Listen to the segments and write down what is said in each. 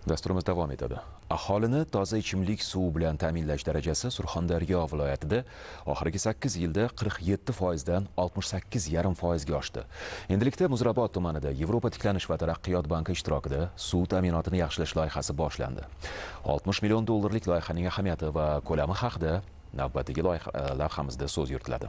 Dasturimiz davom etadi. Aholini toza ichimlik suvi bilan ta'minlash darajasi Surxondaryo viloyatida oxirgi 8 yilda 47% dan 68,5% ga oshdi. Endilikda Muzrabot tumanida Yevropa tiklanish va taraqqiyot banki ishtirokida suv ta'minotini yaxshilash loyihasi boshlandi. 60 million dollarlik loyihaning ahamiyati va ko'lami haqida navbatdagi lavhamizda so'z yuritiladi.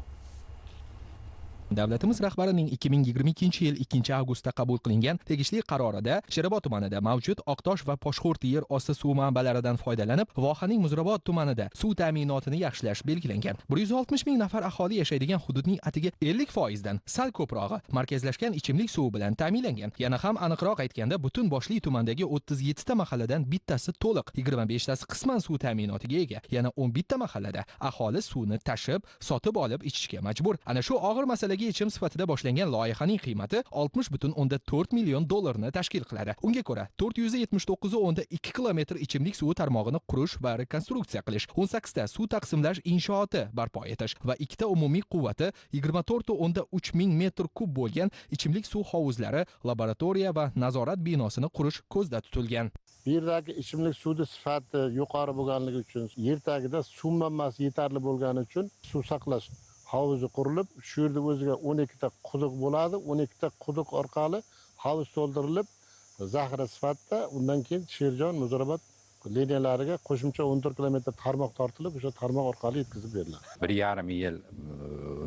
Davlatimiz rahbarining 2022-yil 2-avgustda qabul qilingan tegishli qarorida Sherobod tumanida mavjud Oqtosh va Poshxo'rti yer osti suv manbalaridan foydalanib, vohaning Muzrabot tumanida suv ta'minotini yaxshilash belgilangan. 160 ming nafar aholi yashaydigan hududning atigi 50% dan sal ko'prog'i markazlashgan ichimlik suvi bilan ta'minlangan. Yana ham aniqroq aytganda, butun boshli tumandagi 37 ta mahalladan bittasi to'liq, 25 tasi qisman suv ta'minotiga ega. Yana 11 ta mahallada aholi suvni tashib, sotib olib ichishga majbur. Ana shu og'ir masalaga yechim sifatida boshlangan loyihaning qiymati 60,4 million dollarni tashkil qiladi. Unga ko'ra 479,2 kilometr ichimlik suvi tarmog'ini qurish va rekonstruksiya qilish, 18 ta suv taqsimlash inshooti barpo etish va 2 ta umumiy quvvati 24,3 ming metr kub bo'lgan ichimlik suv hovuzlari, laboratoriya va nazorat binosini qurish ko'zda tutilgan. Bu yerdagi ichimlik suvning sifati yuqori bo'lganligi uchun, yer tagida suv manbasi yetarli bo'lgani uchun suv saqlash havuzi qurilib, shu yerda o'ziga 12 ta quduq bo'ladi. 12 ta quduq orqali havuz to'ldirilib, zaxira sifatida undan keyin Sherjon, Muzrabot liniyalariga qo'shimcha 14 kilometr tarmoq tortilib, o'sha tarmoq orqali yetkazib beriladi. 1,5 yil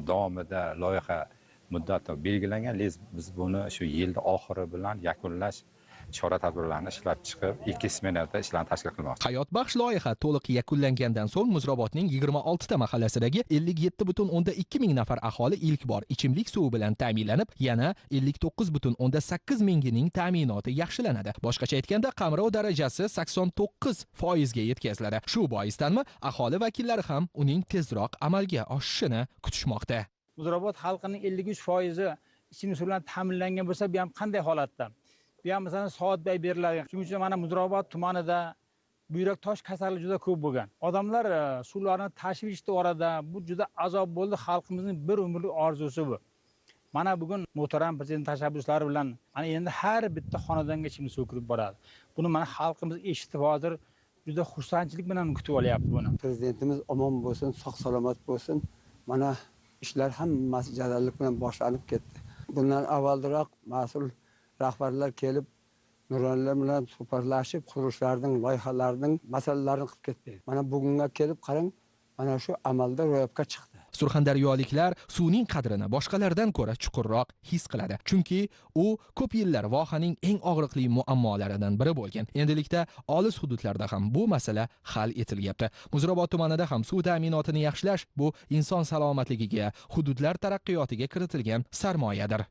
davomida loyiha muddati belgilangan. Biz buni shu yilning oxiri bilan yakunlash chora-tadbirlarni ishlab chiqib, 2 smenada ishlarni tashkil qilmoqchi. Hayotbaxsh loyiha to'liq yakunlangandan so'ng Muzrabotning 26 ta mahallasidagi 57,2 ming nafar aholi ilk bor ichimlik suvi bilan ta'minlanib, yana 59,8 mingining ta'minoti yaxshilanadi. Boshqacha aytganda, qamrov darajasi 89% ga yetkaziladi. Shu boisdanmi aholi vakillari ham uning tezroq amalga oshishini kutishmoqda. Muzrabot xalqining 53% ichimlik suvi bilan ta'minlangan bo'lsa, bu ham qanday holatda? Bu ham masalan soatbay beriladi. Shuning uchun mana Muzrabot tumanida buyrak tosh kasalligi juda ko'p bo'lgan. Odamlar suvlarni tashib ichdi orada. Bu juda azob bo'ldi. Xalqimizning bir umrlik orzusi bu. Mana bugun muhtaram prezident tashabbuslari bilan mana endi har bitta xonadonga ichimlik suv kirib boradi. Buni mana xalqimiz eshitib hozir juda xursandchilik bilan kutib olyapti buni. Prezidentimiz omon bo'lsin, sog' salomat bo'lsin. Mana ishlar hammasi jadallik bilan boshlanib ketdi. Bundan avvalroq mas'ul rahbarlar kelib, nuronlar bilan suhbatlashib, qurishlarning, loyihalarning masalalarini qilib ketdi. Mana bugunga kelib qarang, mana shu amalda ro'yobga chiqdi. Surxondaryoliklar suvning qadrini boshqalardan ko'ra chuqurroq his qiladi. Chunki u ko'p yillar vohaning eng og'riqli muammolaridan biri bo'lgan. Endilikda olis hududlarda ham bu masala hal etilyapti. Muzrabot tumanida ham suv ta'minotini yaxshilash bu inson salomatligiga, hududlar taraqqiyotiga kiritilgan sarmoyadir.